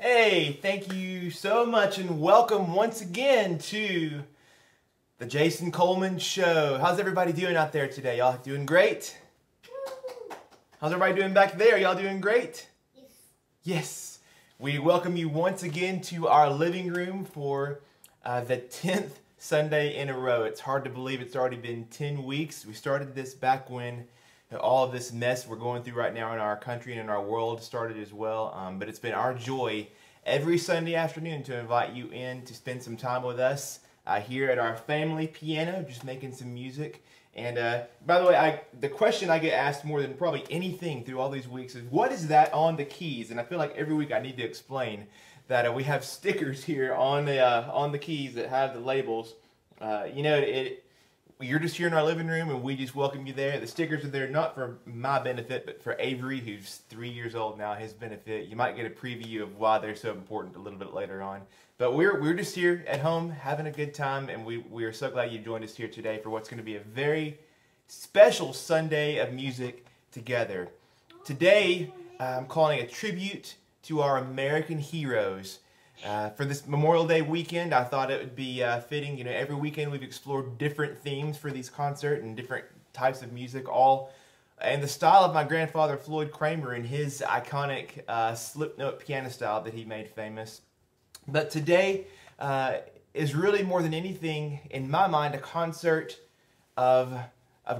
Hey, thank you so much and welcome once again to the Jason Coleman Show. How's everybody doing out there today? Y'all doing great? How's everybody doing back there? Y'all doing great? Yes. Yes. We welcome you once again to our living room for the 10th Sunday in a row. It's hard to believe it's already been 10 weeks. We started this back when all of this mess we're going through right now in our country and in our world started as well. But it's been our joy every Sunday afternoon to invite you in to spend some time with us here at our family piano, just making some music. And by the way, the question I get asked more than probably anything through all these weeks is, what is that on the keys? And I feel like every week I need to explain that we have stickers here on the keys that have the labels. You're just here in our living room and we just welcome you there. The stickers are there not for my benefit, but for Avery, who's 3 years old now, his benefit. You might get a preview of why they're so important a little bit later on. But we're just here at home having a good time, and we are so glad you joined us here today for what's going to be a very special Sunday of music together. Today, I'm calling a tribute to our American heroes. For this Memorial Day weekend, I thought it would be fitting. You know, every weekend we've explored different themes for these concerts and different types of music, all in the style of my grandfather Floyd Cramer and his iconic slip note piano style that he made famous. But today is really more than anything, in my mind, a concert of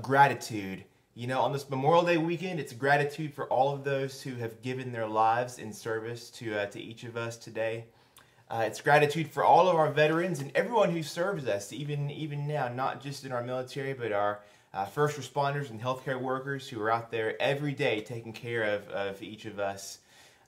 gratitude. You know, on this Memorial Day weekend, it's gratitude for all of those who have given their lives in service to each of us today. It's gratitude for all of our veterans and everyone who serves us, even now, not just in our military, but our first responders and healthcare workers who are out there every day taking care of each of us.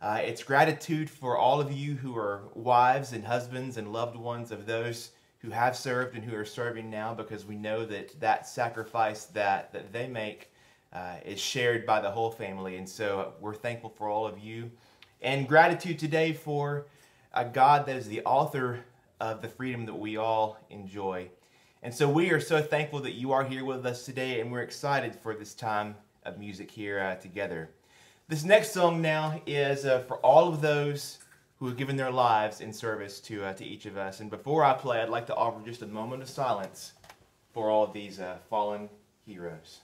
It's gratitude for all of you who are wives and husbands and loved ones of those who have served and who are serving now, because we know that sacrifice that they make is shared by the whole family. And so we're thankful for all of you. And gratitude today for a God that is the author of the freedom that we all enjoy. And so we are so thankful that you are here with us today, and we're excited for this time of music here together. This next song now is for all of those who have given their lives in service to each of us. And before I play, I'd like to offer just a moment of silence for all of these fallen heroes.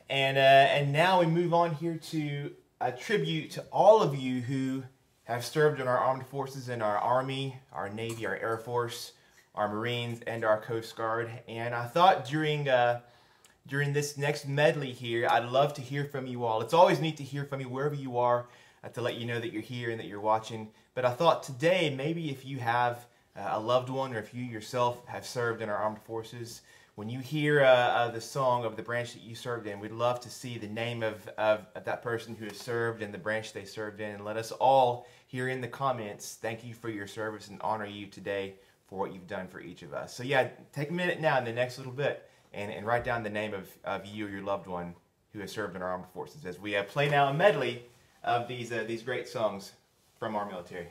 And now we move on here to a tribute to all of you who have served in our armed forces, in our Army, our Navy, our Air Force, our Marines, and our Coast Guard. And I thought during this next medley here, I'd love to hear from you all. It's always neat to hear from you wherever you are, to let you know that you're here and that you're watching. But I thought today, maybe if you have a loved one, or if you yourself have served in our armed forces, when you hear the song of the branch that you served in, we'd love to see the name of that person who has served and the branch they served in. And let us all here in the comments thank you for your service and honor you today for what you've done for each of us. So yeah, take a minute now in the next little bit and write down the name of you or your loved one who has served in our armed forces as we play now a medley of these great songs from our military.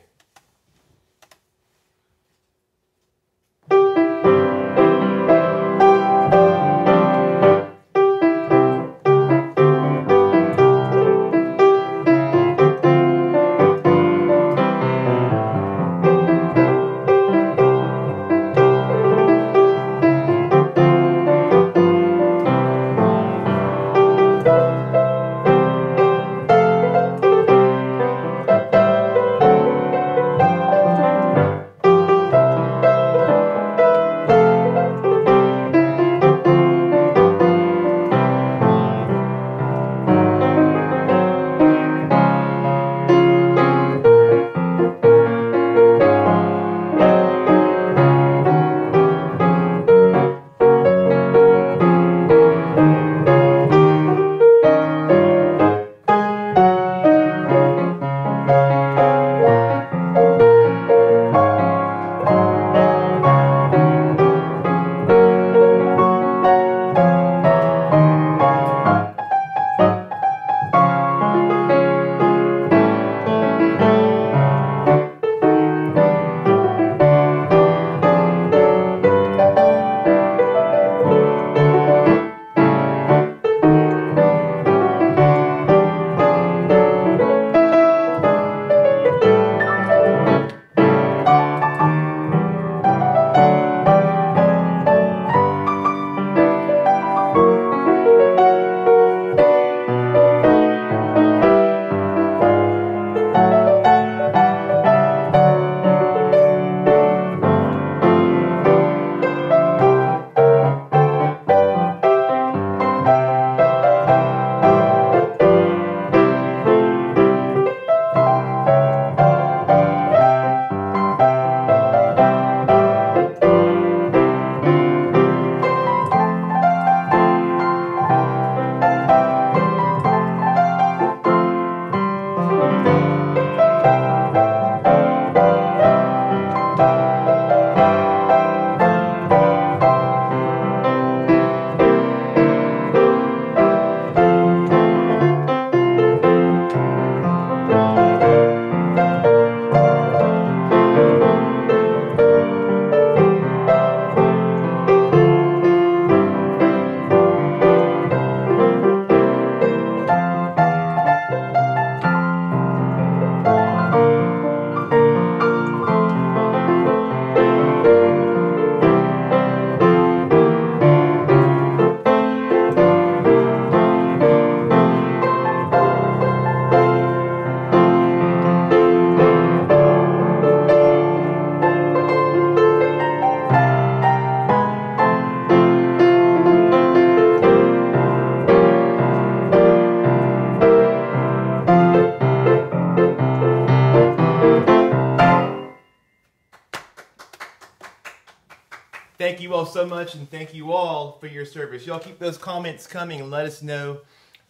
Thank you all so much, and thank you all for your service. Y'all keep those comments coming and let us know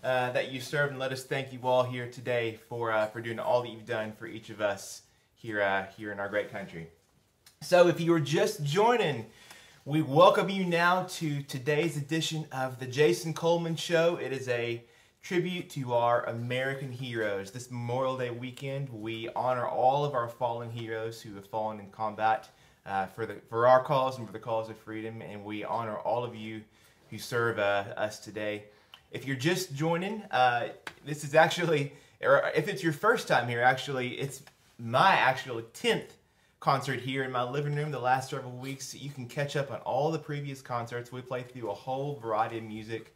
that you served, and let us thank you all here today for doing all that you've done for each of us here in our great country. So if you are just joining, we welcome you now to today's edition of the Jason Coleman Show. It is a tribute to our American heroes. This Memorial Day weekend, we honor all of our fallen heroes who have fallen in combat for our cause and for the cause of freedom, and we honor all of you who serve us today. If you're just joining, this is actually, or if it's your first time here, actually, it's my actual 10th concert here in my living room the last several weeks. You can catch up on all the previous concerts. We play through a whole variety of music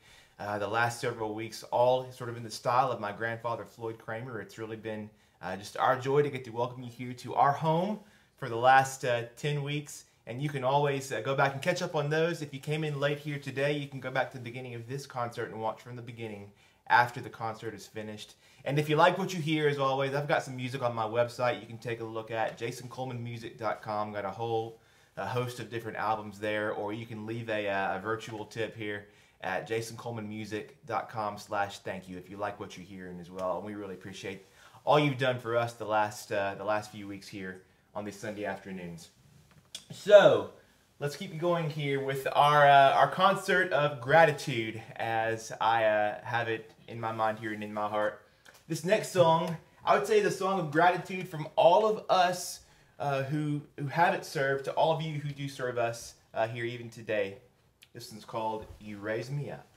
the last several weeks, all sort of in the style of my grandfather, Floyd Kramer. It's really been just our joy to get to welcome you here to our home for the last 10 weeks. And you can always go back and catch up on those. If you came in late here today, you can go back to the beginning of this concert and watch from the beginning after the concert is finished. And if you like what you hear, as always, I've got some music on my website you can take a look at, jasoncolemanmusic.com. Got a whole host of different albums there, or you can leave a virtual tip here at jasoncolemanmusic.com/thank you if you like what you're hearing as well. And we really appreciate all you've done for us the last few weeks here on these Sunday afternoons. So let's keep going here with our concert of gratitude, as I have it in my mind here and in my heart. This next song, I would say, the song of gratitude from all of us who haven't served to all of you who do serve us here even today. This one's called "You Raise Me Up."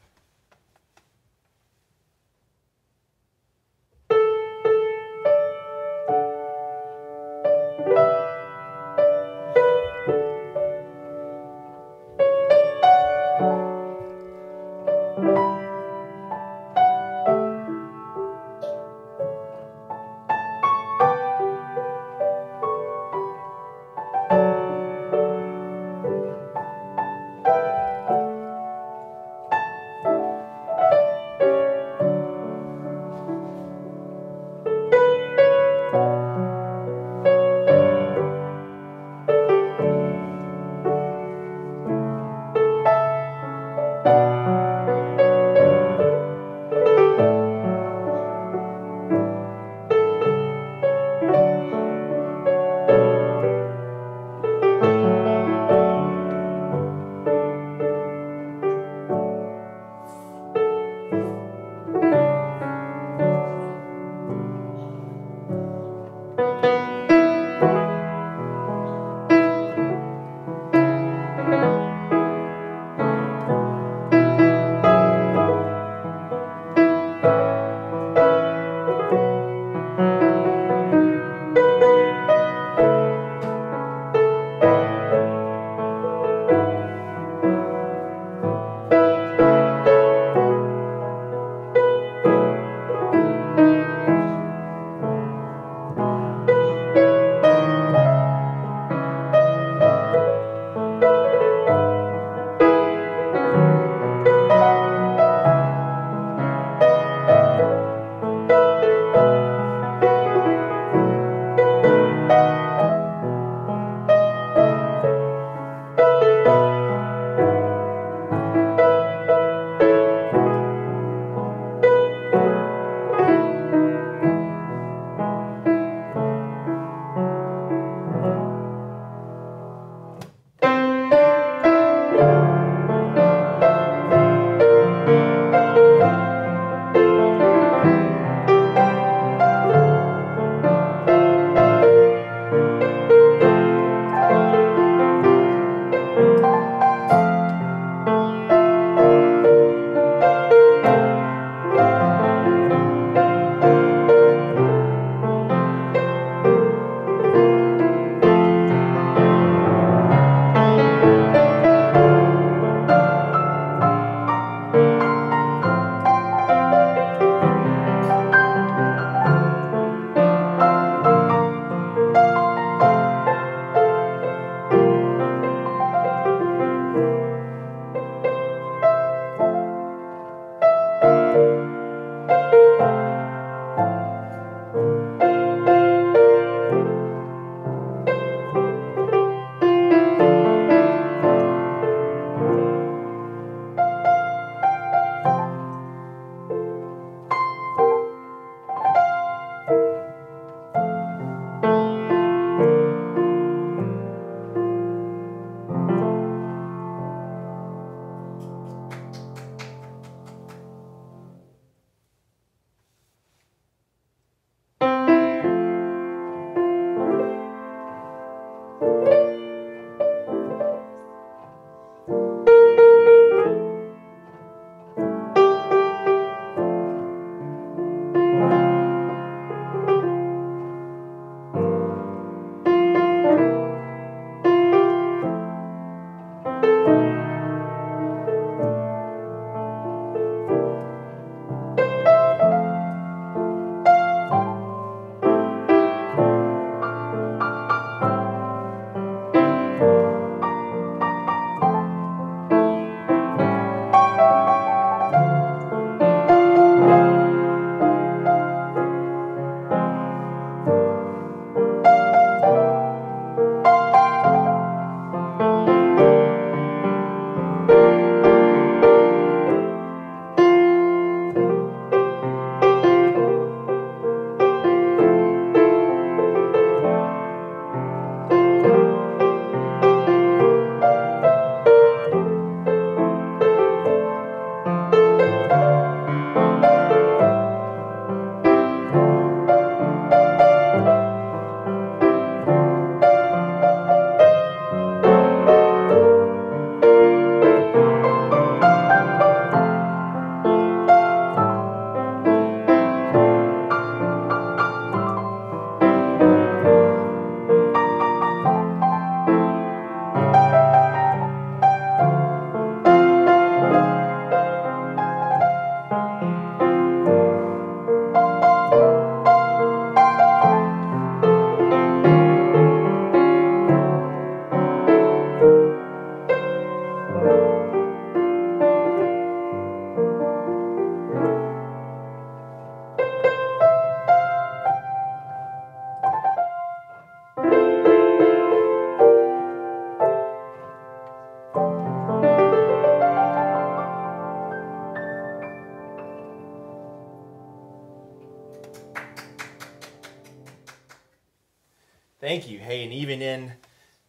Thank you. Hey, and even in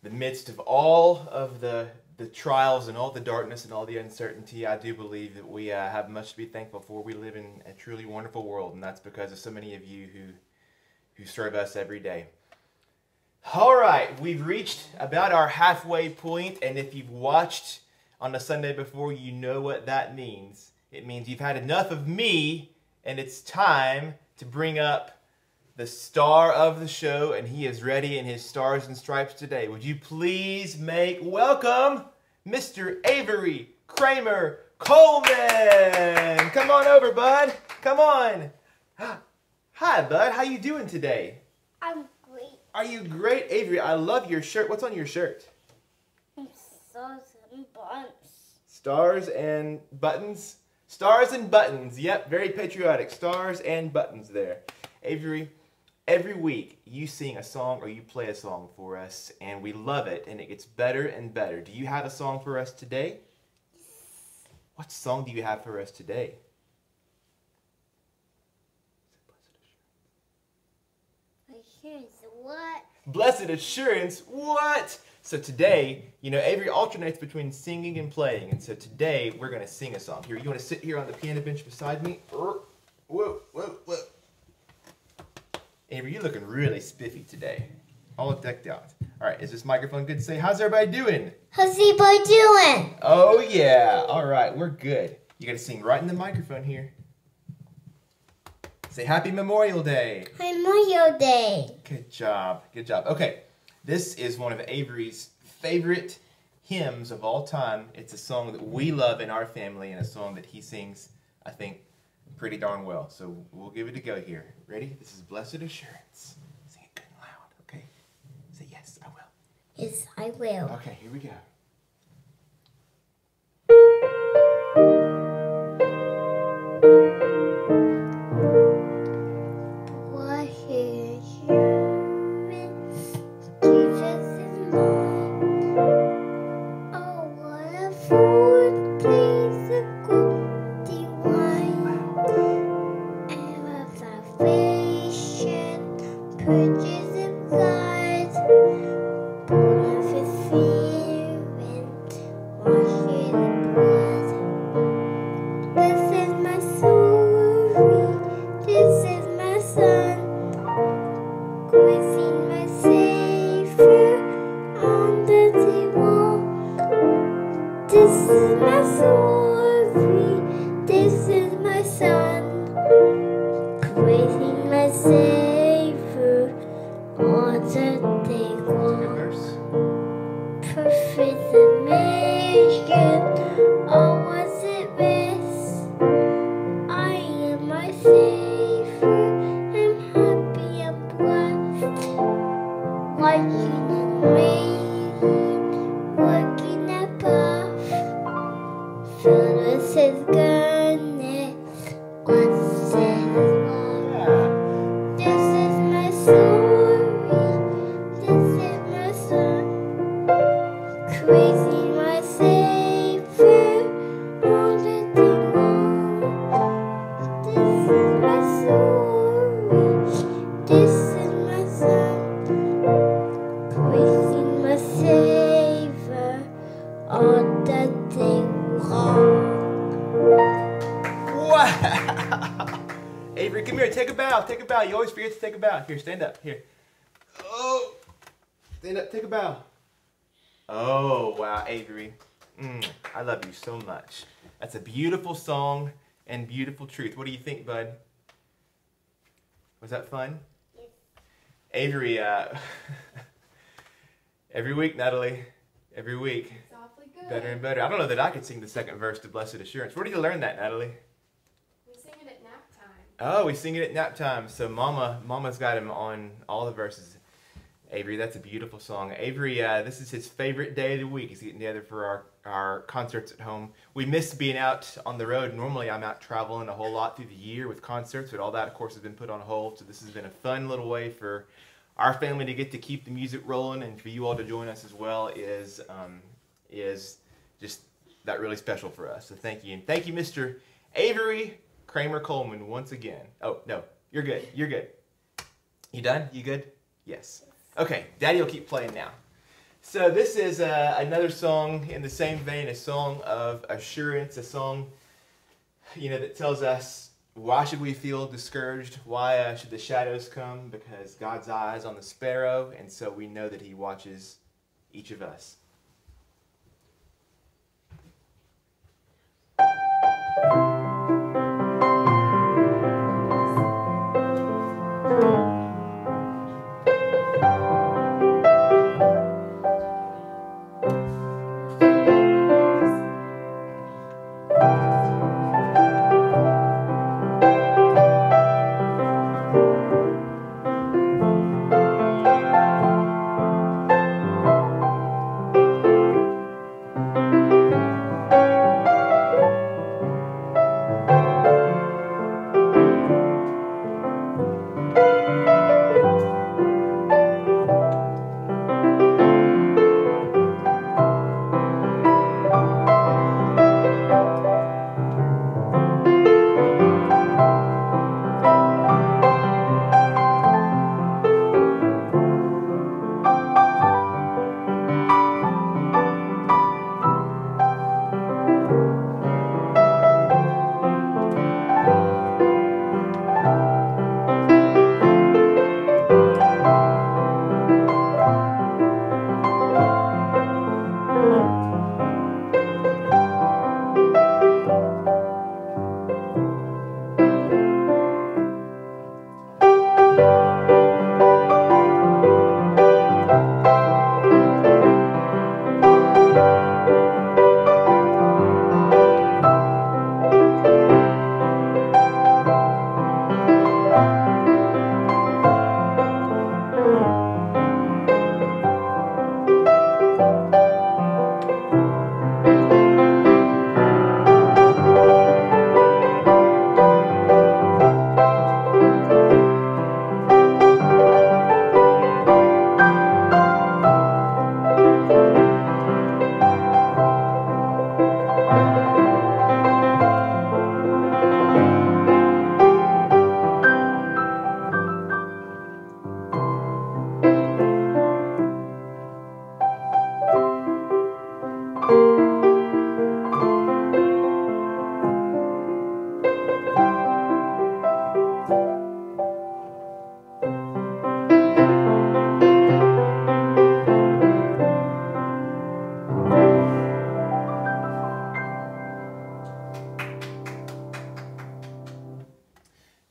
the midst of all of the trials and all the darkness and all the uncertainty, I do believe that we have much to be thankful for. We live in a truly wonderful world, and that's because of so many of you who serve us every day. All right, we've reached about our halfway point, and if you've watched on the Sunday before, you know what that means. It means you've had enough of me, and it's time to bring up the star of the show, and he is ready in his stars and stripes today. Would you please welcome Mr. Avery Kramer Coleman. Come on over, bud. Come on. Hi, bud. How you doing today? I'm great. Are you great, Avery? I love your shirt. What's on your shirt? Stars and buttons. Stars and buttons? Stars and buttons. Yep, very patriotic. Stars and buttons there. Avery, every week you sing a song or you play a song for us, and we love it, and it gets better and better. Do you have a song for us today? What song do you have for us today? Assurance, what? Blessed Assurance, what? So today, you know, Avery alternates between singing and playing, and so today we're going to sing a song. Here, you want to sit here on the piano bench beside me? Whoa, whoa, whoa. Avery, you're looking really spiffy today. All decked out. All right, is this microphone good to say? How's everybody doing? How's everybody doing? Oh, yeah. All right, we're good. You got to sing right in the microphone here. Say Happy Memorial Day. Memorial Day. Good job. Good job. Okay, this is one of Avery's favorite hymns of all time. It's a song that we love in our family and a song that he sings, I think, pretty darn well. So we'll give it a go here. Ready? This is Blessed Assurance. Sing it good and loud, okay? Say yes, I will. Yes, I will. Okay, here we go. Avery, come here. Take a bow. Take a bow. You always forget to take a bow. Here, stand up. Here. Oh. Stand up. Take a bow. Oh, wow, Avery. I love you so much. That's a beautiful song and beautiful truth. What do you think, bud? Was that fun? Yes. Avery, every week, Natalie. Every week. It's awfully good. Better and better. I don't know that I could sing the second verse to Blessed Assurance. Where did you learn that, Natalie? We sing it at nap time. Oh, we sing it at nap time. So Mama's got him on all the verses. Avery, that's a beautiful song. Avery, this is his favorite day of the week. He's getting together for our concerts at home. We miss being out on the road. Normally, I'm out traveling a whole lot through the year with concerts, but all that, of course, has been put on hold. So this has been a fun little way for our family to get to keep the music rolling, and for you all to join us as well is just that really special for us. So thank you. And thank you, Mr. Avery Kramer Coleman, once again. Oh, no, you're good. You're good. You done? You good? Yes. Okay, Daddy will keep playing now. So this is another song in the same vein, a song of assurance, a song, that tells us why should we feel discouraged? Why should the shadows come? Because God's eye is on the sparrow, and so we know that He watches each of us.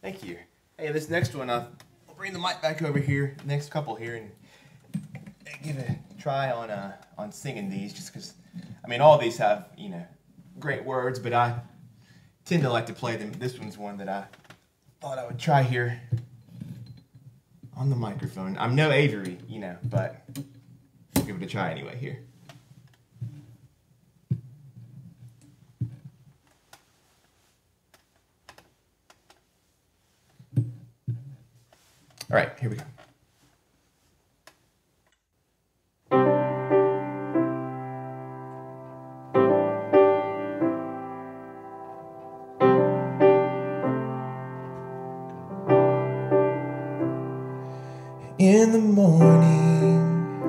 Thank you. Hey, this next one, I'll bring the mic back over here, next couple here, and give a try on singing these, just because, all these have, great words, but I tend to like to play them. This one's one that I thought I would try here on the microphone. I'm no Avery, but I'll give it a try anyway here. All right, here we go. In the morning,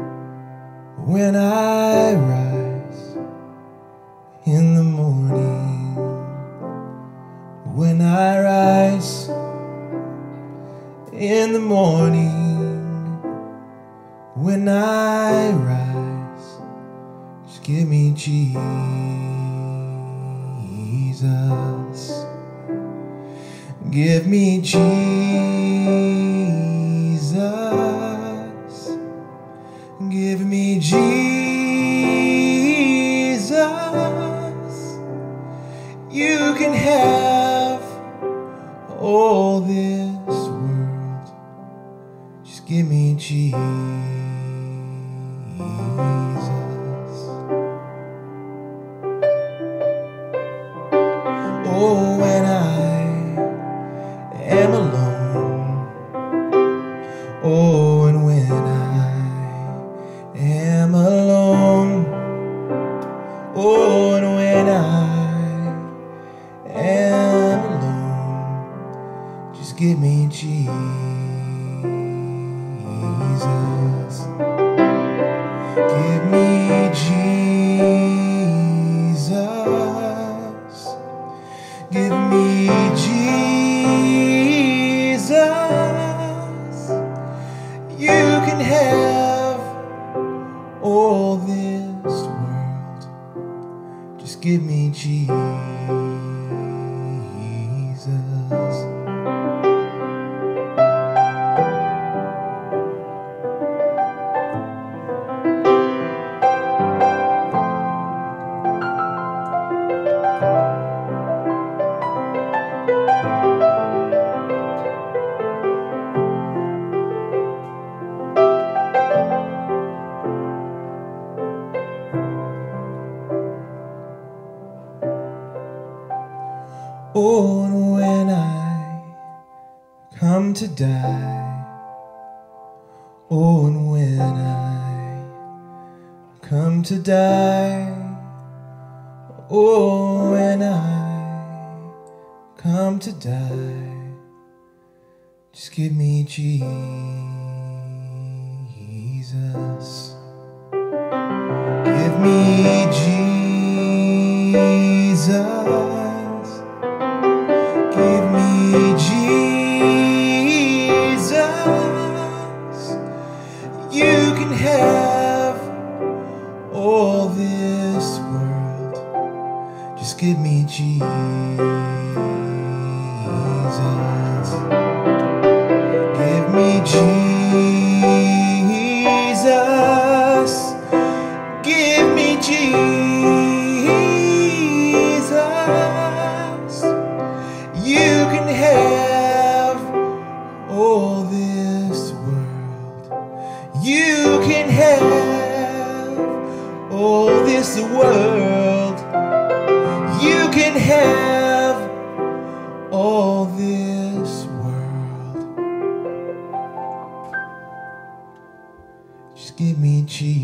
when I rise, in the morning, when I rise, in the morning, when I rise, just give me Jesus. Give me Jesus. Give me Jesus. You can have all this world. Just give me Jesus. Oh, when I am alone. Oh, and when I am alone. Oh, and when I am alone, just give me Jesus. Give me Jesus. Give me Jesus. You can have all this world. Just give me Jesus. Oh, and when I come to die, oh, and when I come to die, oh, when I come to die, just give me Jesus. Give me Jesus. Give me Jesus. You can have all this world. Just give me Jesus. Give me Jesus. Give me Jesus. You can have all this world. You can have all this world. You can have all this world. Just give me Jesus.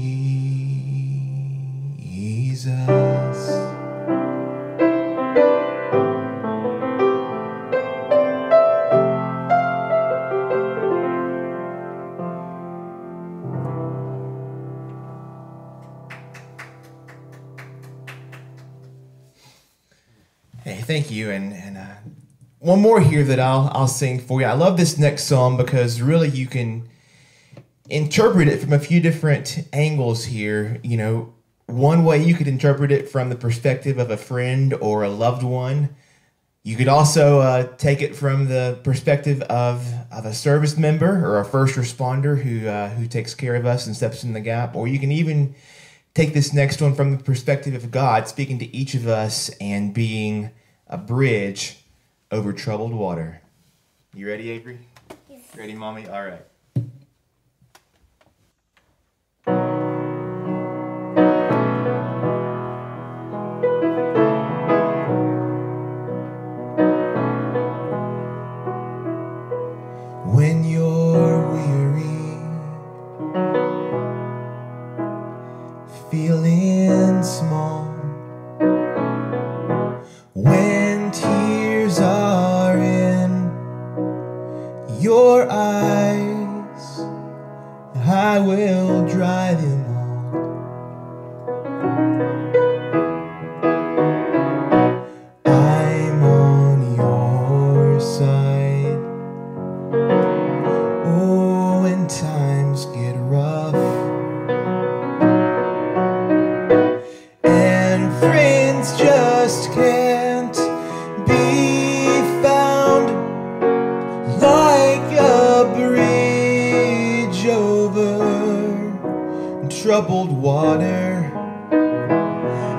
Hey, thank you, and one more here that I'll sing for you. I love this next song because really you can interpret it from a few different angles here. You know, one way you could interpret it from the perspective of a friend or a loved one. You could also take it from the perspective of a service member or a first responder who takes care of us and steps in the gap. Or you can even take this next one from the perspective of God speaking to each of us and being a bridge over troubled water. You ready, Avery? Yes. Ready, Mommy? All right. When you're weary, feeling small, when tears are in your eyes, I will dry them all. I'm on your side. Oh, when times get rough and friends just can't be found, like a bridge over troubled water,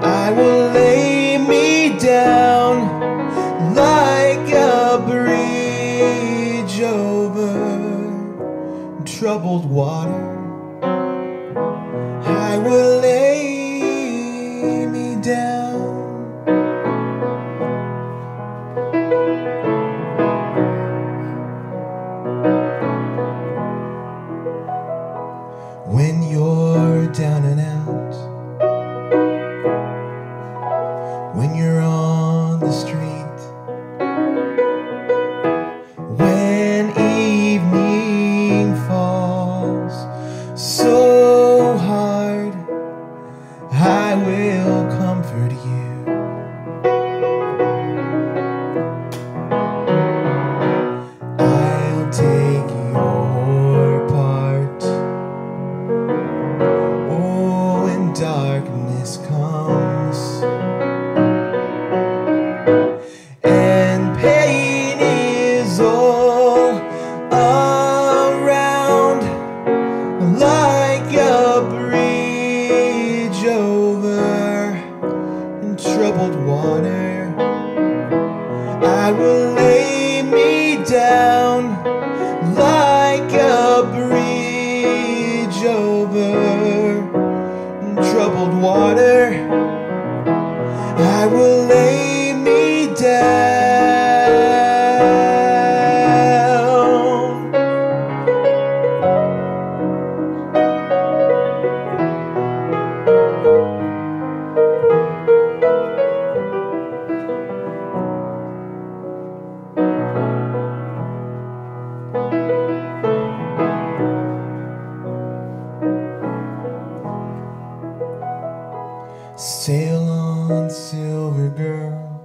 I will lay me down like a bridge over troubled water. I will lay me down. When you're down and out, when you're on the street, when evening falls I'll comfort you. I'll take your part. Oh, when darkness comes and pain is all around, like a bridge over troubled water, I will lay me down like a bridge over troubled water. I will lay me down. Sail on, silver girl,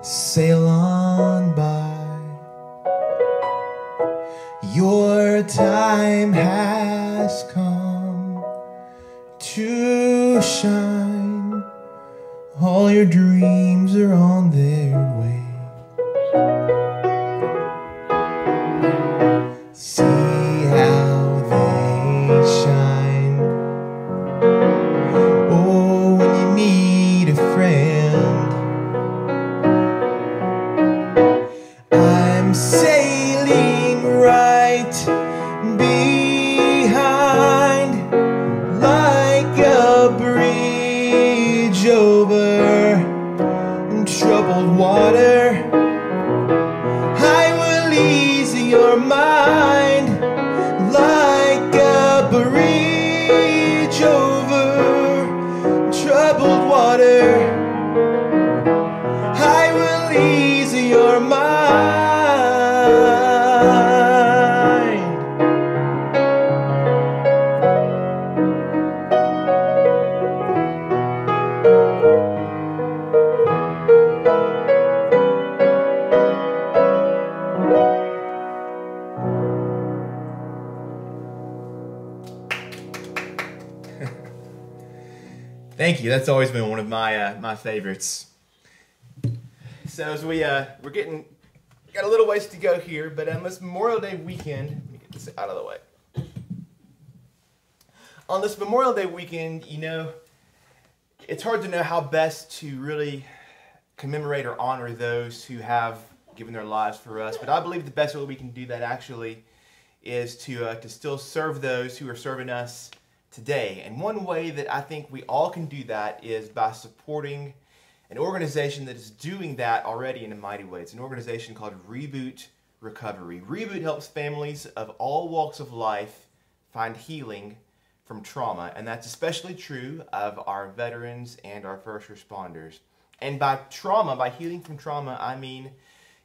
sail on by. Your time has come to shine. All your dreams are on their way. See how they shine. Oh, when you need a friend, I'm sailing right behind, like a bridge over troubled water. I will ease your mind, like a bridge over troubled water. I will ease your mind. Thank you. That's always been one of my favorites. So as we're got a little ways to go here, but on this Memorial Day weekend, let me get this out of the way. On this Memorial Day weekend, you know, it's hard to know how best to really commemorate or honor those who have given their lives for us. But I believe the best way we can do that actually is to still serve those who are serving us today. And one way that I think we all can do that is by supporting an organization that is doing that already in a mighty way. It's an organization called Reboot Recovery. Reboot helps families of all walks of life find healing from trauma, and that's especially true of our veterans and our first responders. And by trauma, by healing from trauma, I mean,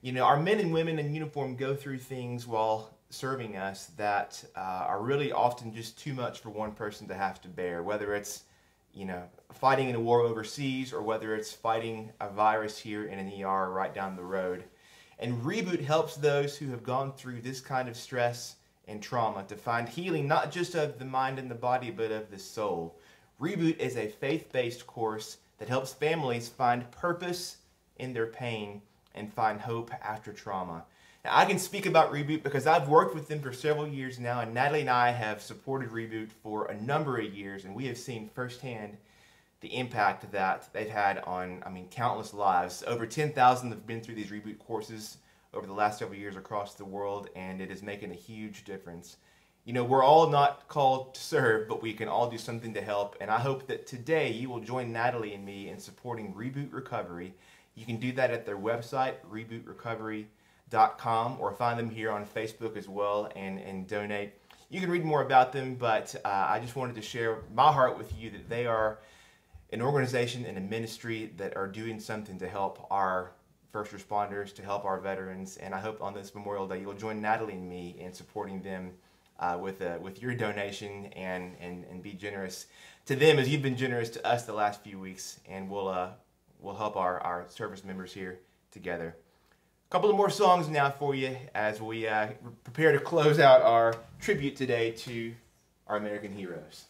you know, our men and women in uniform go through things while serving us that are really often just too much for one person to have to bear, whether it's, you know, fighting in a war overseas or whether it's fighting a virus here in an ER right down the road. And Reboot helps those who have gone through this kind of stress and trauma to find healing, not just of the mind and the body, but of the soul. Reboot is a faith-based course that helps families find purpose in their pain and find hope after trauma. Now, I can speak about Reboot because I've worked with them for several years now, and Natalie and I have supported Reboot for a number of years, and we have seen firsthand the impact that they've had on, I mean, countless lives. Over 10,000 have been through these Reboot courses over the last several years across the world, and it is making a huge difference. You know, we're all not called to serve, but we can all do something to help, and I hope that today you will join Natalie and me in supporting Reboot Recovery. You can do that at their website, rebootrecovery.com, or find them here on Facebook as well and donate. You can read more about them, but I just wanted to share my heart with you that they are an organization and a ministry that are doing something to help our first responders, to help our veterans, and I hope on this Memorial Day you'll join Natalie and me in supporting them with your donation and be generous to them as you've been generous to us the last few weeks, and we'll help our service members here together. A couple of more songs now for you as we prepare to close out our tribute today to our American heroes.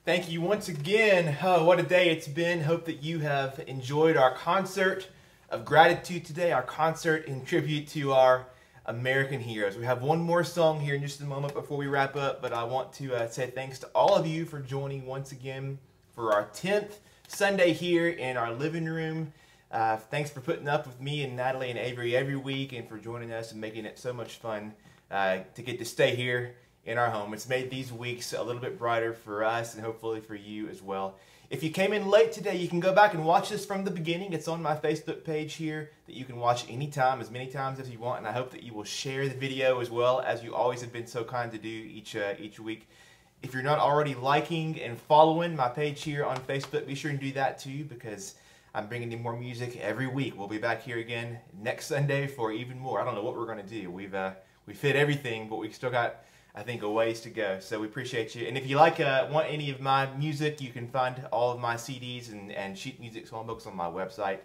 Thank you once again. Oh, what a day it's been. Hope that you have enjoyed our concert of gratitude today, our concert in tribute to our American heroes. We have one more song here in just a moment before we wrap up, but I want to say thanks to all of you for joining once again for our 10th Sunday here in our living room. Thanks for putting up with me and Natalie and Avery every week and for joining us and making it so much fun to get to stay here in our home. It's made these weeks a little bit brighter for us and hopefully for you as well. If you came in late today, you can go back and watch this from the beginning. It's on my Facebook page here that you can watch anytime, as many times as you want, and I hope that you will share the video as well, as you always have been so kind to do each week. If you're not already liking and following my page here on Facebook, be sure and do that too, because I'm bringing you more music every week. We'll be back here again next Sunday for even more. I don't know what we're going to do. We've hit everything, but we've still got, I think, a ways to go. So we appreciate you. And if you want any of my music, you can find all of my CDs and sheet music songbooks on my website,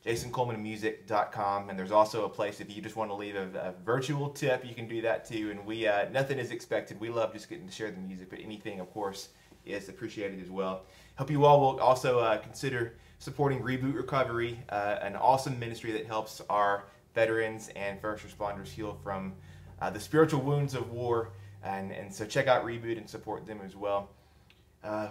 jasoncolemanmusic.com. And there's also a place if you just want to leave a virtual tip, you can do that too. And we nothing is expected. We love just getting to share the music, but anything, of course, is appreciated as well. Hope you all will also consider supporting Reboot Recovery, an awesome ministry that helps our veterans and first responders heal from the spiritual wounds of war. And so check out Reboot and support them as well.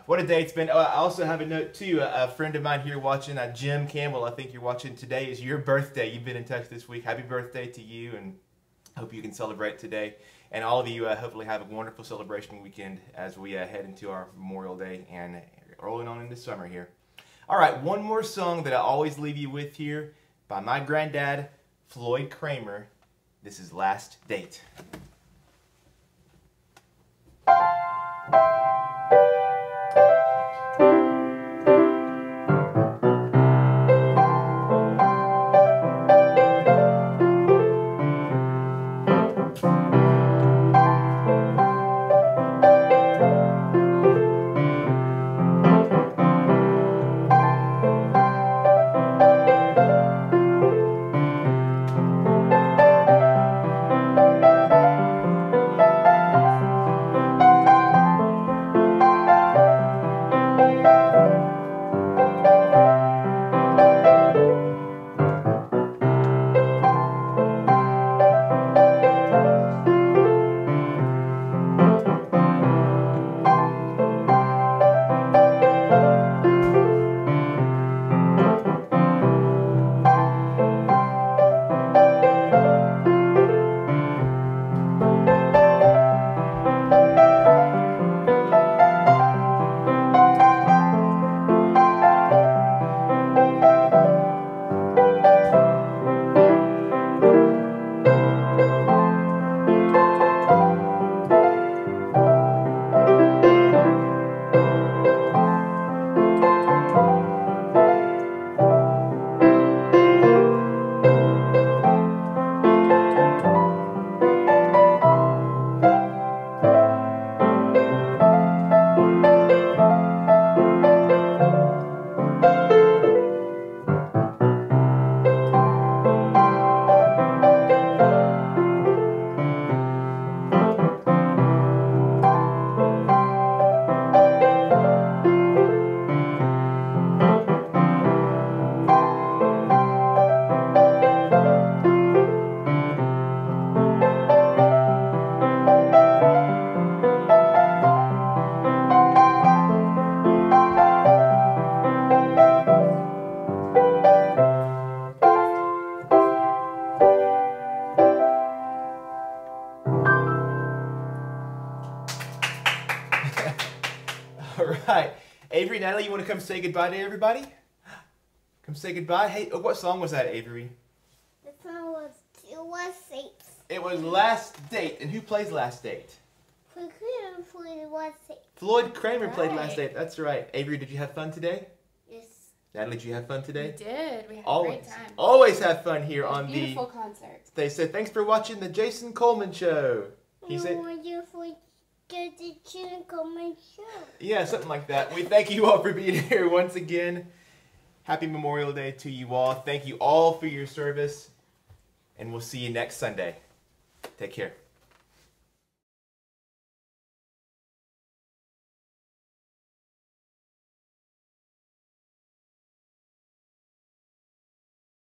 What a day it's been. Oh, I also have a note too. A friend of mine here watching, Jim Campbell, I think you're watching today, is your birthday. You've been in touch this week. Happy birthday to you, and hope you can celebrate today. And all of you hopefully have a wonderful celebration weekend as we head into our Memorial Day and rolling on into summer here. All right, one more song that I always leave you with here by my granddad, Floyd Cramer. This is Last Date. All right. Avery, Natalie, you want to come say goodbye to everybody? Come say goodbye. Hey, what song was that, Avery? The song was It Was Safe. It was Last Date. And who plays Last Date? Floyd Cramer played It Was Safe. Floyd Cramer played Right. Last Date. That's right. Avery, did you have fun today? Yes. Natalie, did you have fun We today? did. We had a Always. great time. Always have fun here on Beautiful concert. They said, thanks for watching the Jason Coleman Show. He No said, wonderful get the Jason Coleman Show. yeah, something like that. We thank you all for being here once again. Happy Memorial Day to you all. Thank you all for your service. And we'll see you next Sunday. Take care.